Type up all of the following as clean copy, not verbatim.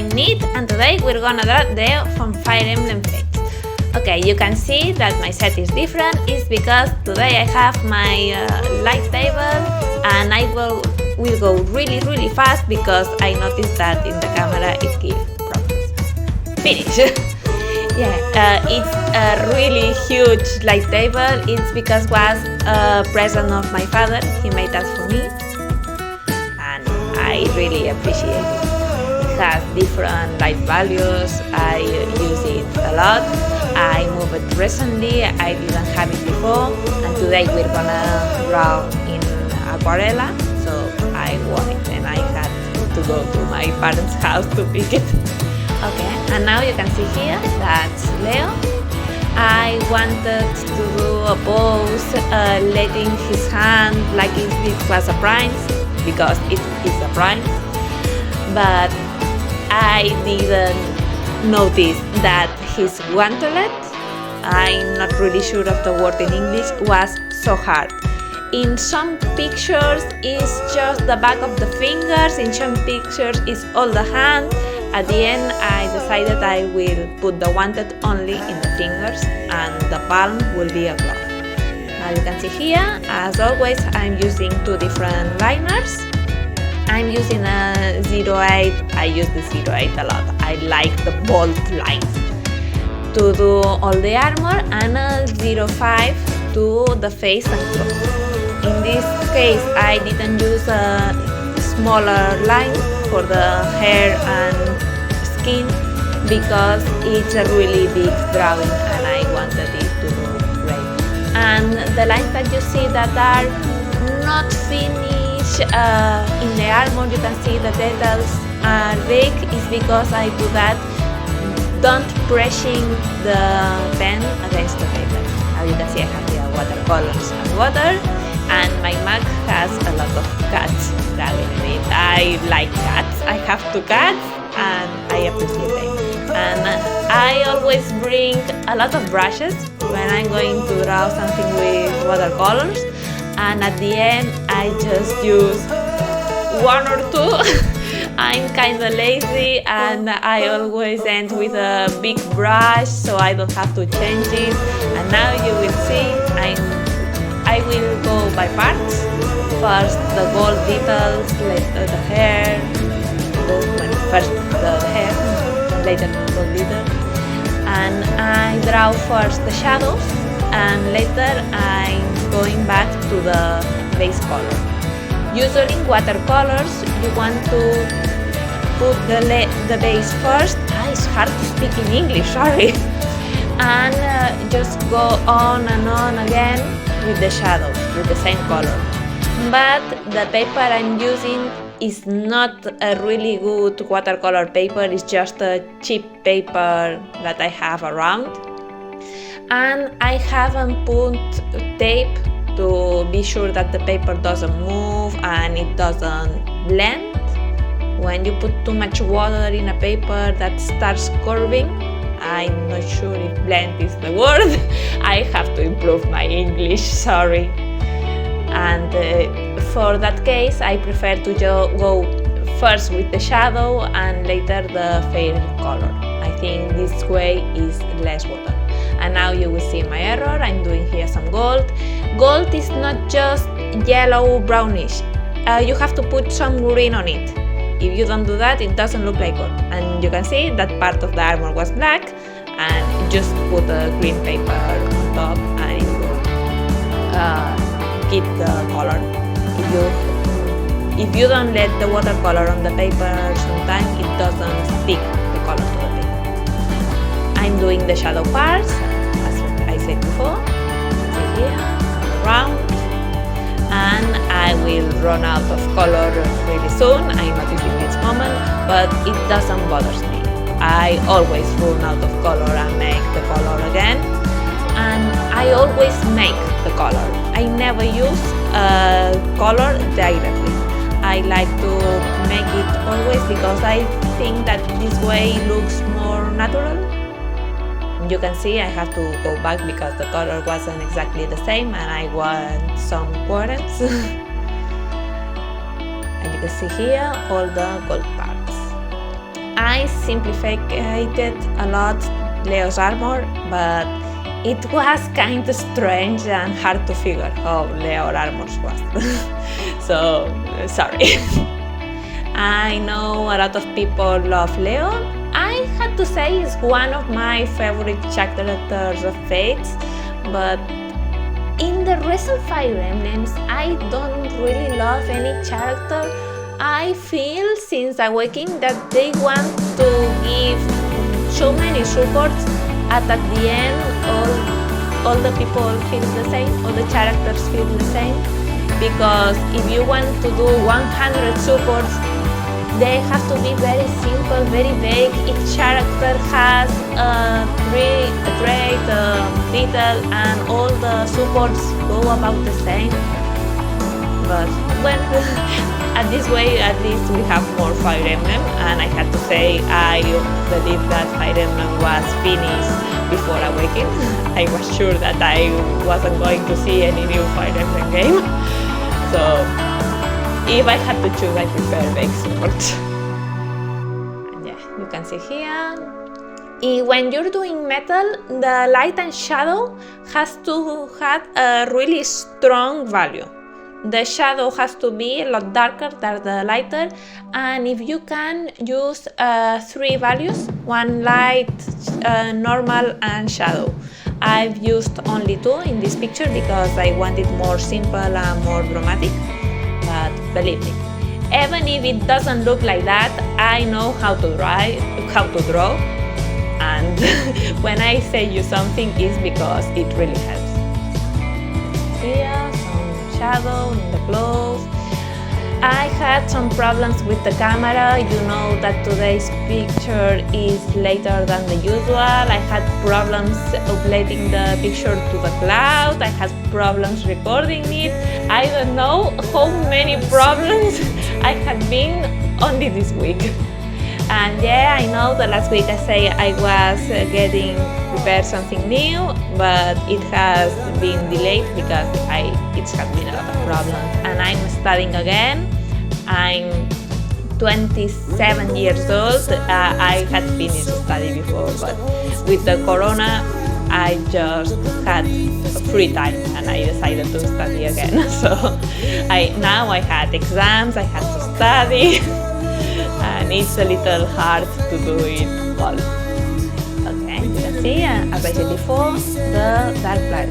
I'm Nit, and today we're gonna draw Leo from Fire Emblem Fates. Okay, you can see that my set is different. It's because today I have my light table, and I will go really fast because I noticed that in the camera it gives problems. Finish! It's a really huge light table. It's because it was a present of my father. He made that for me, and I really appreciate it. It has different light values. I use it a lot. I moved it recently. I didn't have it before, and today we're gonna draw in aquarella. So I want it, and I had to go to my parents' house to pick it. Okay, and now you can see here that's Leo. I wanted to do a pose letting his hand like if it was a prince, because it is a prince, but I didn't notice that his guantelet, I'm not really sure of the word in English, was so hard. In some pictures it's just the back of the fingers, in some pictures it's all the hand. At the end I decided I will put the guantelet only in the fingers and the palm will be a glove. Now you can see here, as always, I'm using two different liners. I'm using a 08, I use the 08 a lot. I like the bold lines to do all the armor, and a 05 to the face and clothes. In this case I didn't use a smaller line for the hair and skin because it's a really big drawing and I wanted it to look great. And the lines that you see that are not finished in the armor, you can see the details are big, is because I do that don't pressing the pen against the paper. Now you can see I have here watercolors and water, and my mug has a lot of cats drawing in it. I like cats. I have two cats and I appreciate them. And I always bring a lot of brushes when I'm going to draw something with watercolors, and at the end I just use one or two. I'm kinda lazy and I always end with a big brush so I don't have to change it. And now you will see I will go by parts. First the gold details, later the hair, first the hair, later the gold details. And I draw first the shadows and later I'm going back to the base color. Usually in watercolors you want to put the base first. It's hard to speak in English, sorry. And just go on and on again with the shadows, with the same color. But the paper I'm using is not a really good watercolor paper, it's just a cheap paper that I have around. And I haven't put tape to be sure that the paper doesn't move and it doesn't blend. When you put too much water in a paper that starts curving, I'm not sure if blend is the word. I have to improve my English, sorry. And for that case I prefer to go first with the shadow and later the fair color. I think this way is less water. And now you will see my error. I'm doing here some gold. Gold is not just yellow brownish. You have to put some green on it. If you don't do that, it doesn't look like gold. And you can see that part of the armor was black, and just put a green paper on top and it will keep the color. If you don't let the watercolor on the paper sometimes, it doesn't stick the color to the paper. I'm doing the shadow parts, as I said before. See here, around. And I will run out of color really soon. I notice in this moment, but it doesn't bother me. I always run out of color and make the color again. And I always make the color. I never use color directly. I like to make it always because I think that this way it looks more natural. You can see I have to go back because the color wasn't exactly the same and I want some quarters. And you can see here all the gold parts. I simplified a lot Leo's armor, but it was kind of strange and hard to figure how Leo's armor was. So, sorry. I know a lot of people love Leo. I had to say he's one of my favorite characters of Fates, but in the recent Fire Emblems, I don't really love any character. I feel since Awakening that they want to give so many supports at the end all the people feel the same, all the characters feel the same, because if you want to do 100 supports, they have to be very simple, very vague. Each character has a trait, detail, and all the supports go about the same. But well, at this way, at least we have more Fire Emblem, and I had to say I believe that Fire Emblem was finished before Awakening. I was sure that I wasn't going to see any new Fire Emblem game. So if I had to choose, I prefer vague support. And yeah, you can see here. When you're doing metal, the light and shadow has to have a really strong value. The shadow has to be a lot darker than the lighter, and if you can use 3 values, one light, normal and shadow. I've used only 2 in this picture because I want it more simple and more dramatic, but believe me, even if it doesn't look like that, I know how to draw, and when I say you something, it's because it really helps. Here, some shadow in the clothes. I had some problems with the camera. You know that today's picture is later than the usual. I had problems uploading the picture to the cloud. I had problems recording it. I don't know how many problems I had been only this week. And yeah, I know the last week I say I was getting prepared something new, but it has been delayed because it has been a lot of problems, and I'm studying again. I'm 27 years old. I had finished study before, but with the corona, I just had free time and I decided to study again. So now I had exams, I had to study. And it's a little hard to do it all. Okay, you can see, as I said before, the dark black.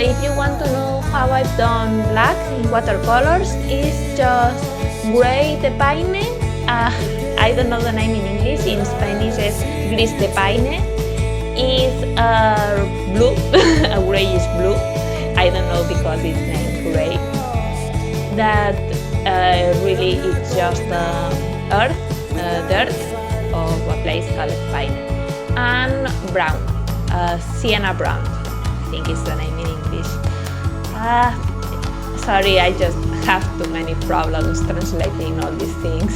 If you want to know how I've done black in watercolors, it's just gray de paine. I don't know the name in English. In Spanish, it's gris de paine. It's blue. A grayish blue. I don't know because it's named gray. That really it's just earth, dirt of a place called pine, and brown, sienna brown, I think is the name in English. Sorry, I just have too many problems translating all these things.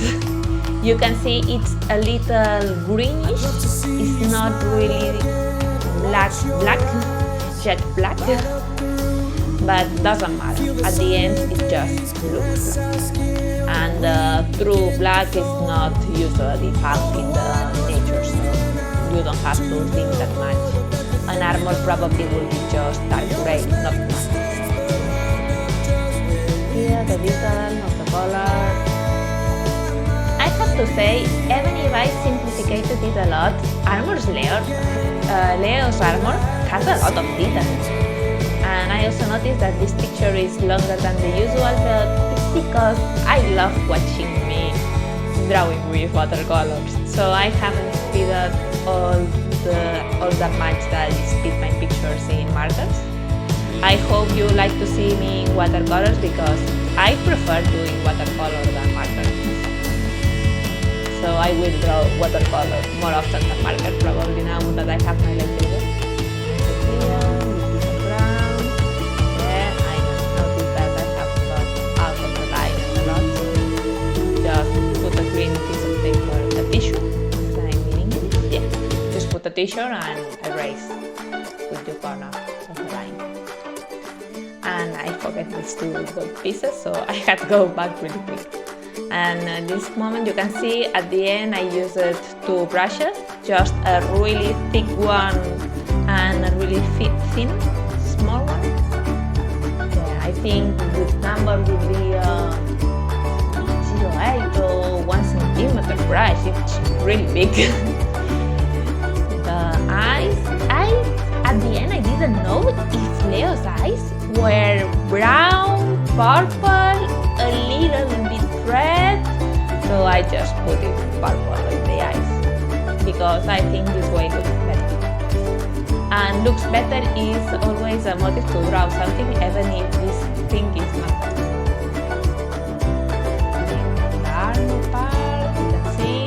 You can see it's a little greenish. It's not really jet black. But doesn't matter. At the end, it just looks black. And true black is not usually found in the nature, so you don't have to think that much. An armor probably will be just dark gray, not much. Here, the detail of the color. I have to say, even if I simplified it a lot, Leo's armor has a lot of details. And I also noticed that this picture is longer than the usual, but it's because I love watching me drawing with watercolors. So I haven't speeded all that much that I speed my pictures in markers. I hope you like to see me in watercolors because I prefer doing watercolor than marker. So I will draw watercolor more often than marker probably now that I have my light table. Put a tissue and erase with the corner of the line. And I forget these 2 gold pieces, so I had to go back really quick. And at this moment you can see at the end I used 2 brushes, just a really thick one and a really thin, small one. Yeah, I think this number would be 0.8 or 1 centimeter brush, it's really big. The eyes, at the end I didn't know if Leo's eyes were brown, purple, a little bit red, so I just put it purple in the eyes because I think this way looks better. And looks better is always a motive to draw something, even if this thing is not better. The arm part, you can see,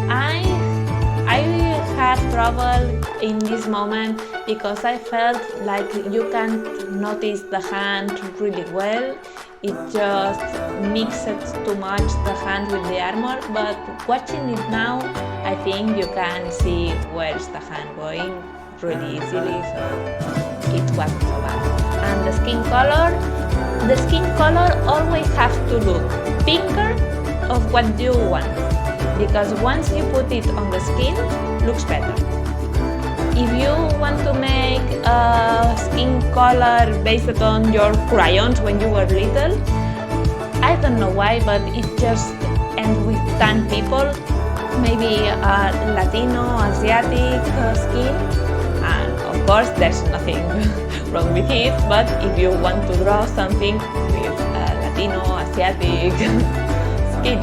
I had trouble in this moment because I felt like you can't notice the hand really well. It just mixes too much the hand with the armor, but watching it now, I think you can see where's the hand going really easily, so it wasn't so bad. And the skin color always has to look pinker of what you want, because once you put it on the skin, looks better. If you want to make a skin color based on your crayons when you were little, I don't know why, but it just ends with tan people, maybe a Latino, Asiatic skin, and of course there's nothing wrong with it, but if you want to draw something with Latino, Asiatic skin.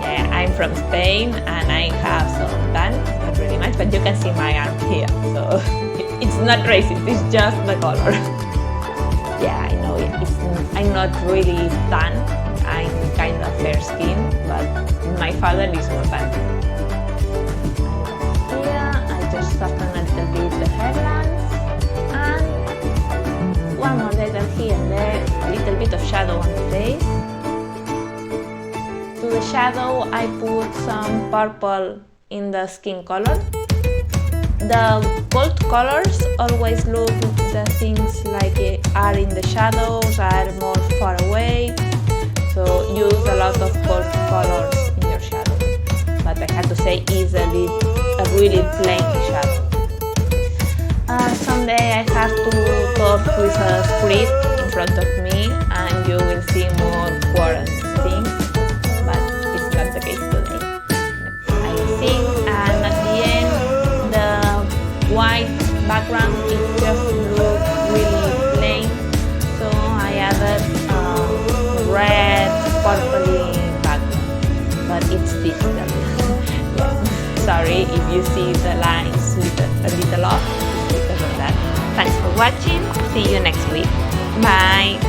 Yeah, I'm from Spain and I have some tan, not really much, but you can see my arm here, so it's not racist, it's just the color. Yeah, I know I'm not really tan, I'm kind of fair skin, but my father is more tan. Here I just soften a little bit the hairlines and one more detail here and there, a little bit of shadow on the face. To the shadow I put some purple in the skin color. The gold colors always look the things like are in the shadows, are more far away, so use a lot of gold colors in your shadow. But I have to say it's a really plain shadow. Someday I have to talk with a script in front of me and you will see more quarrels things, but it's not the case today. I sing and at the end the white background it just looks really plain, so I added red purpley background, but it's digital. Yeah. Sorry if you see the lines a little off, it's because of that. Thanks for watching, see you next week, bye.